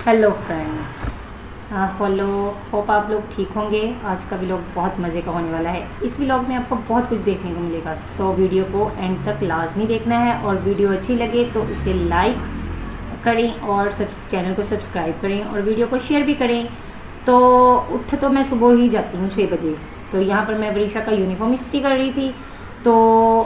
Hello friend, hello. Hope आप लोग ठीक होंगे। आज का व्लॉग बहुत मज़े का होने वाला है। इस व्लॉग में आपको बहुत कुछ देखने को मिलेगा, सो वीडियो को एंड तक लाजमी देखना है। और वीडियो अच्छी लगे तो इसे लाइक करें और चैनल को सब्सक्राइब करें और वीडियो को शेयर भी करें। तो तो मैं सुबह ही जाती हूँ 6 बजे। तो यहाँ पर मैं वरीशा का यूनिफॉर्म इस्त्री कर रही थी, तो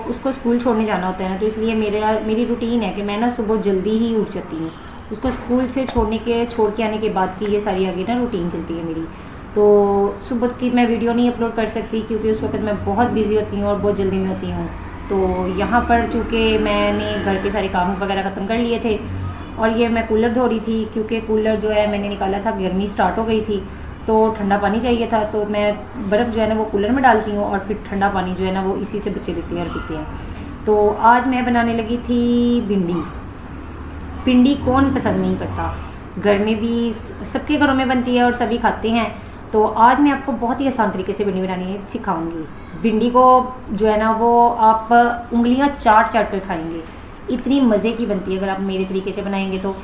उसको स्कूल छोड़ने जाना होता है ना, तो इसलिए मेरी रूटीन है कि मैं ना सुबह जल्दी ही उठ जाती हूँ। उसको स्कूल से छोड़ के आने के बाद की ये सारी आगे ना रूटीन चलती है मेरी। तो सुबह की मैं वीडियो नहीं अपलोड कर सकती क्योंकि उस वक्त मैं बहुत बिजी होती हूँ और बहुत जल्दी में होती हूँ। तो यहाँ पर चूँकि मैंने घर के सारे काम वगैरह ख़त्म कर लिए थे और ये मैं कूलर धो रही थी क्योंकि कूलर जो है मैंने निकाला था, गर्मी स्टार्ट हो गई थी तो ठंडा पानी चाहिए था। तो मैं बर्फ़ जो है ना वो कूलर में डालती हूँ और फिर ठंडा पानी जो है ना वो इसी से बच्चे लेते हैं और पीते हैं। तो आज मैं बनाने लगी थी भिंडी कौन पसंद नहीं करता, घर में भी सबके घरों में बनती है और सभी खाते हैं। तो आज मैं आपको बहुत ही आसान तरीके से भिंडी बनानी सिखाऊंगी। भिंडी को जो है ना वो आप उंगलियां चाट कर खाएंगे, इतनी मज़े की बनती है अगर आप मेरे तरीके से बनाएंगे तो।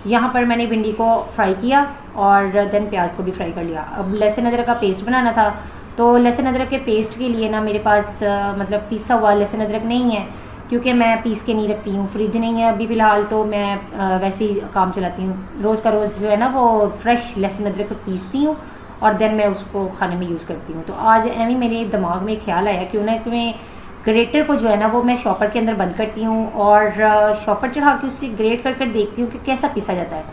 यहाँ पर मैंने भिंडी को फ्राई किया और देन प्याज को भी फ्राई कर लिया। अब लहसुन अदरक का पेस्ट बनाना था, तो लहसुन अदरक के पेस्ट के लिए ना मेरे पास मतलब पिसा हुआ लहसुन अदरक नहीं है क्योंकि मैं पीस के नहीं रखती हूँ, फ्रिज नहीं है अभी फ़िलहाल। तो मैं वैसे ही काम चलाती हूँ, रोज़ का रोज़ जो है ना वो फ्रेश लहसुन अदरक पीसती हूँ और देन मैं उसको खाने में यूज़ करती हूँ। तो आज एवं मेरे दिमाग में ख्याल आया क्यों ना कि मैं ग्रेटर को जो है ना वो मैं शॉपर के अंदर बंद करती हूँ और शॉपर चढ़ा के उससे ग्रेट कर देखती हूँ कि कैसा पीसा जाता है।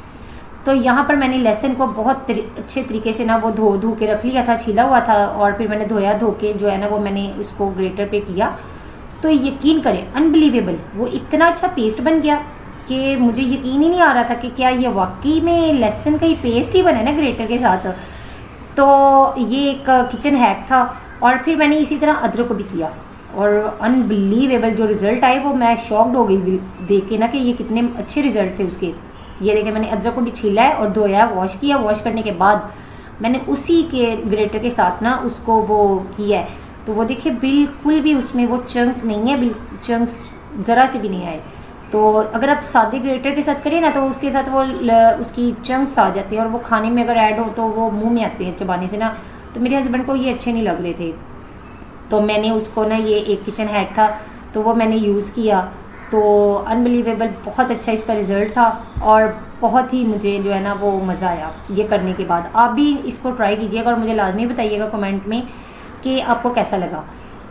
तो यहाँ पर मैंने लहसुन को बहुत अच्छे तरीके से ना वो धो के रख लिया था, छीला हुआ था और फिर मैंने धो के जो है ना वो मैंने उसको ग्रेटर पे किया। तो यकीन करें अनबिलीवेबल, वो इतना अच्छा पेस्ट बन गया कि मुझे यकीन ही नहीं आ रहा था कि क्या ये वाकई में लहसुन का ही पेस्ट ही बना ना ग्रेटर के साथ। तो ये एक किचन हैक था। और फिर मैंने इसी तरह अदरक को भी किया और अनबिलीवेबल जो रिज़ल्ट आए वो मैं शॉक्ड हो गई देख के ना कि ये कितने अच्छे रिज़ल्ट थे उसके। ये देखें, मैंने अदरक को भी छीला है और धोया, वॉश किया। वॉश करने के बाद मैंने उसी के ग्रेटर के साथ ना उसको वो किया है। तो वो देखिए बिल्कुल भी उसमें वो चंक नहीं है, चंक्स ज़रा से भी नहीं आए। तो अगर आप सादे ग्रेटर के साथ करें ना तो उसके साथ वो उसकी चंक्स आ जाती हैं और वो खाने में अगर ऐड हो तो वो मुंह में आते हैं चबाने से ना। तो मेरे हस्बैंड को ये अच्छे नहीं लग रहे थे, तो मैंने उसको ना, ये एक किचन हैक था तो वो मैंने यूज़ किया। तो अनबिलीवेबल बहुत अच्छा इसका रिज़ल्ट था और बहुत ही मुझे जो है ना वो मज़ा आया ये करने के बाद। आप भी इसको ट्राई कीजिएगा और मुझे लाजमी बताइएगा कमेंट में कि आपको कैसा लगा।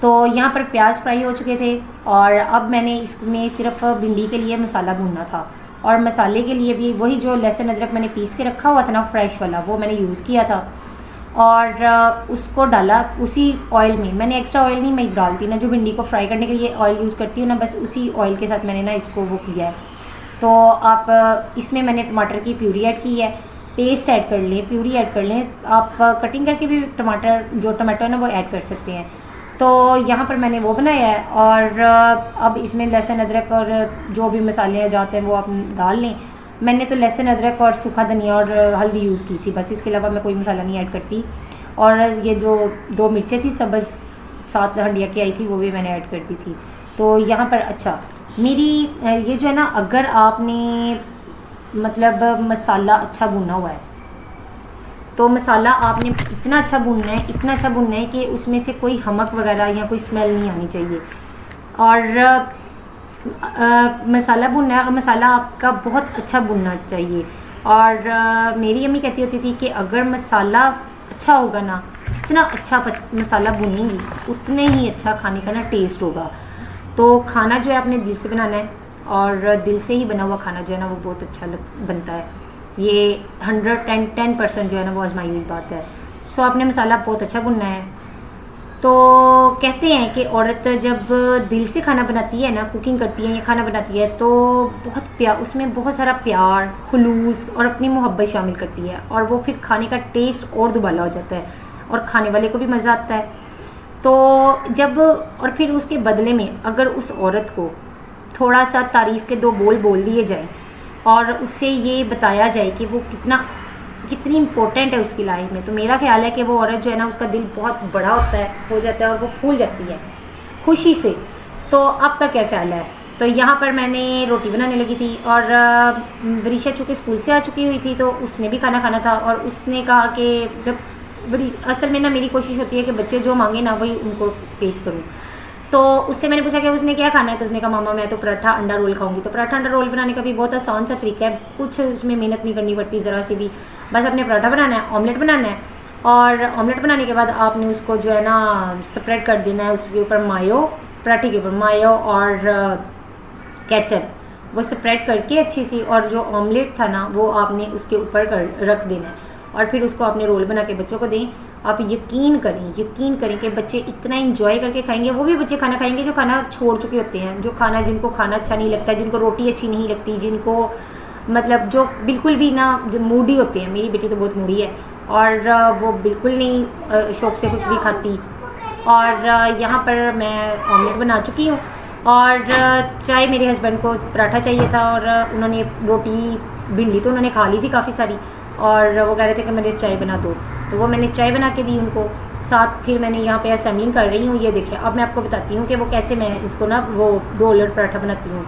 तो यहाँ पर प्याज फ्राई हो चुके थे और अब मैंने इसमें सिर्फ भिंडी के लिए मसाला भूनना था और मसाले के लिए भी वही जो लहसुन अदरक मैंने पीस के रखा हुआ था ना फ्रेश वाला, वो मैंने यूज़ किया था और उसको डाला उसी ऑयल में। मैंने एक्स्ट्रा ऑयल नहीं मैं डालती ना, जो भिंडी को फ्राई करने के लिए ऑयल यूज़ करती हूँ ना, बस उसी ऑयल के साथ मैंने ना इसको वो किया है। तो आप इसमें मैंने टमाटर की प्यूरी ऐड की है, पेस्ट ऐड कर लें, प्यूरी ऐड कर लें। आप कटिंग करके भी टमाटो है ना वो ऐड कर सकते हैं। तो यहाँ पर मैंने वो बनाया है और अब इसमें लहसुन अदरक और जो भी मसाले जाते हैं वो आप डाल लें। मैंने तो लहसुन अदरक और सूखा धनिया और हल्दी यूज़ की थी बस, इसके अलावा मैं कोई मसाला नहीं ऐड करती। और ये जो 2 मिर्चें थी सब्ज़ 7 हंडिया की आई थी वो भी मैंने ऐड कर दी थी। तो यहाँ पर अच्छा मेरी ये जो है ना, अगर आपने मतलब मसाला अच्छा भुना हुआ है तो मसाला आपने इतना अच्छा भुनना है कि उसमें से कोई हमक वगैरह या कोई स्मेल नहीं आनी चाहिए। और मसाला भुनना है और मसाला आपका बहुत अच्छा भुनना चाहिए। और मेरी अम्मी कहती होती थी कि अगर मसाला अच्छा होगा ना, जितना अच्छा मसाला भुनेंगी उतने ही अच्छा खाने का ना टेस्ट होगा। तो खाना जो है आपने दिल से बनाना है और दिल से ही बना हुआ खाना जो है ना वो बहुत अच्छा बनता है। ये 110% जो है ना वो आजमाई हुई बात है। सो आपने मसाला बहुत अच्छा भुनना है। तो कहते हैं कि औरत जब दिल से खाना बनाती है ना, कुकिंग करती है या खाना बनाती है तो उसमें बहुत सारा प्यार, खुलूस और अपनी मोहब्बत शामिल करती है और वो फिर खाने का टेस्ट और दुबाला हो जाता है और खाने वाले को भी मज़ा आता है। तो और फिर उसके बदले में अगर उस औरत को थोड़ा सा तारीफ़ के 2 बोल बोल दिए जाएँ और उससे ये बताया जाए कि वो कितनी इम्पोर्टेंट है उसकी लाइफ में, तो मेरा ख्याल है कि वो औरत जो है ना उसका दिल बहुत बड़ा हो जाता है और वो फूल जाती है खुशी से। तो आपका क्या ख्याल है? तो यहाँ पर मैंने रोटी बनाने लगी थी और वरीशा चूँकि स्कूल से आ चुकी हुई थी तो उसने भी खाना खाना था और उसने कहा कि जब असल में ना मेरी कोशिश होती है कि बच्चे जो मांगे ना वही उनको पेश करूँ। तो उससे मैंने पूछा कि उसने क्या खाना है, तो उसने कहा मामा मैं तो पराठा अंडा रोल खाऊंगी। तो पराठा अंडा रोल बनाने का भी बहुत आसान सा तरीका है, कुछ उसमें मेहनत नहीं करनी पड़ती ज़रा सी भी। बस अपने पराठा बनाना है, ऑमलेट बनाना है और ऑमलेट बनाने के बाद आपने उसको जो है ना स्प्रेड कर देना है उसके ऊपर मायो, पराठे के ऊपर मायो और केचप वो स्प्रेड करके अच्छी सी, और जो ऑमलेट था ना वो आपने उसके ऊपर रख देना है और फिर उसको आपने रोल बना के बच्चों को दें। आप यकीन करें कि बच्चे इतना इंजॉय करके खाएंगे। वो भी बच्चे खाना खाएंगे जो खाना छोड़ चुके होते हैं, जो खाना जिनको खाना अच्छा नहीं लगता, जिनको रोटी अच्छी नहीं लगती, जिनको मतलब जो बिल्कुल भी ना मूडी होते हैं। मेरी बेटी तो बहुत मूडी है और वो बिल्कुल नहीं शौक से कुछ भी खाती। और यहाँ पर मैं ऑमलेट बना चुकी हूँ और चाय मेरे हस्बैंड को पराठा चाहिए था और उन्होंने रोटी भिंडी तो उन्होंने खा ली थी काफ़ी सारी और वो कह रहे थे कि मुझे चाय बना दो, तो वो मैंने चाय बना के दी उनको। साथ फिर मैंने यहाँ पे असेंबलिंग कर रही हूँ। ये देखिए अब मैं आपको बताती हूँ कि वो कैसे मैं इसको ना वो रोल और पराठा बनाती हूँ।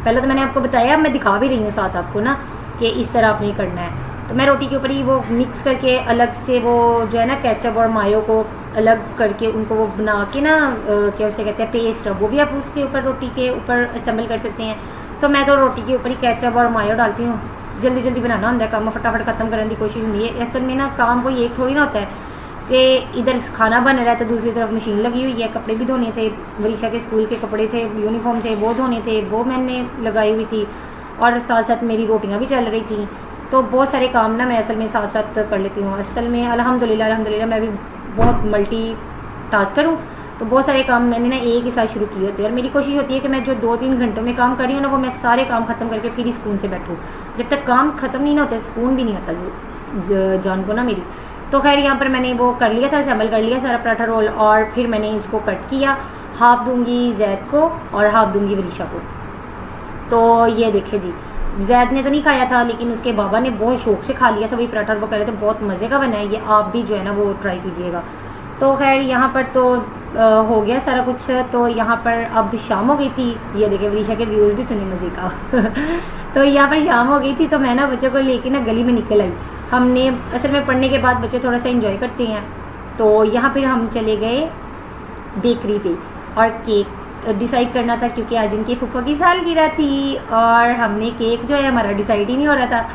पहले तो मैंने आपको बताया, अब मैं दिखा भी रही हूँ साथ आपको ना कि इस तरह आपने करना है। तो मैं रोटी के ऊपर ही वो मिक्स करके अलग से वो जो है ना केचप और मायो को अलग करके उनको वो बना के ना क्या उसे कहते हैं पेस्ट, वो भी आप उसके ऊपर रोटी के ऊपर असेंबल कर सकते हैं। तो मैं तो रोटी के ऊपर ही केचप और मायो डालती हूँ। जल्दी जल्दी बनाना होता है काम, फटाफट ख़त्म करने की कोशिश होती है। असल में ना काम कोई एक थोड़ी ना होता है कि इधर खाना बन रहा है तो दूसरी तरफ मशीन लगी हुई है, कपड़े भी धोने थे, वरीशा के स्कूल के कपड़े थे, यूनिफॉर्म थे वो धोने थे, वो मैंने लगाई हुई थी और साथ साथ मेरी रोटियाँ भी चल रही थी। तो बहुत सारे काम ना मैं असल में साथ साथ कर लेती हूँ। असल में अल्हम्दुलिल्लाह मैं भी बहुत मल्टी टास्कर हूँ, तो बहुत सारे काम मैंने ना एक ही साथ शुरू किए होते हैं और मेरी कोशिश होती है कि मैं जो 2-3 घंटों में काम कर रही हूँ ना वो मैं सारे काम ख़त्म करके फिर ही सुकून से बैठूँ। जब तक काम ख़त्म नहीं ना होता सुकून भी नहीं आता जान को ना मेरी। तो खैर यहाँ पर मैंने वो कर लिया था, असेंबल कर लिया सारा पराठा रोल और फिर मैंने इसको कट किया। हाफ़ दूँगी जैद को और हाफ़ दूँगी वरीशा को। तो ये देखे जी, जैद ने तो नहीं खाया था लेकिन उसके बाबा ने बहुत शौक से खा लिया था वही पराठा। वो कह रहे थे बहुत मज़े का बना है, ये आप भी जो है ना वो ट्राई कीजिएगा। तो खैर यहाँ पर तो हो गया सारा कुछ। तो यहाँ पर अब शाम हो गई थी। ये देखे वरीशा के व्यूज़ भी सुने मज़े का तो यहाँ पर शाम हो गई थी तो मैं ना बच्चों को लेके ना गली में निकल आई। हमने असल में पढ़ने के बाद बच्चे थोड़ा सा इंजॉय करते हैं, तो यहाँ फिर हम चले गए बेकरी पे और केक डिसाइड करना था क्योंकि आज इनकी फूफा की सालगिरह थी और हमने केक जो है हमारा डिसाइड ही नहीं हो रहा था।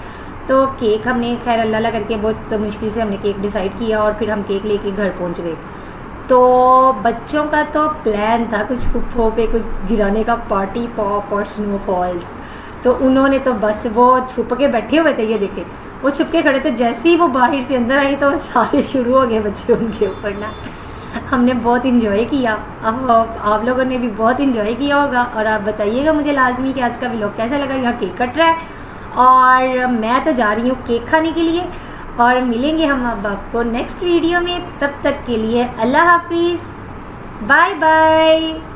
तो केक हमने खैर अल्लाह करके बहुत मुश्किल से हमने केक डिसाइड किया और फिर हम केक लेके घर पहुंच गए। तो बच्चों का तो प्लान था कुछ फुफ्फो पे कुछ गिराने का, पार्टी पॉप और स्नोफॉल्स। तो उन्होंने तो बस वो छुप के बैठे हुए थे। ये देखे वो छुप के खड़े थे, जैसे ही वो बाहर से अंदर आई तो सारे शुरू हो गए बच्चे उनके ऊपर ना। हमने बहुत इन्जॉय किया, आप लोगों ने भी बहुत इन्जॉय किया होगा और आप बताइएगा मुझे लाजमी कि आज का व्लॉग कैसा लगा। यहाँ केक कट रहा है और मैं तो जा रही हूँ केक खाने के लिए और मिलेंगे हम अब आपको नेक्स्ट वीडियो में। तब तक के लिए अल्लाह हाफिज़, बाय बाय।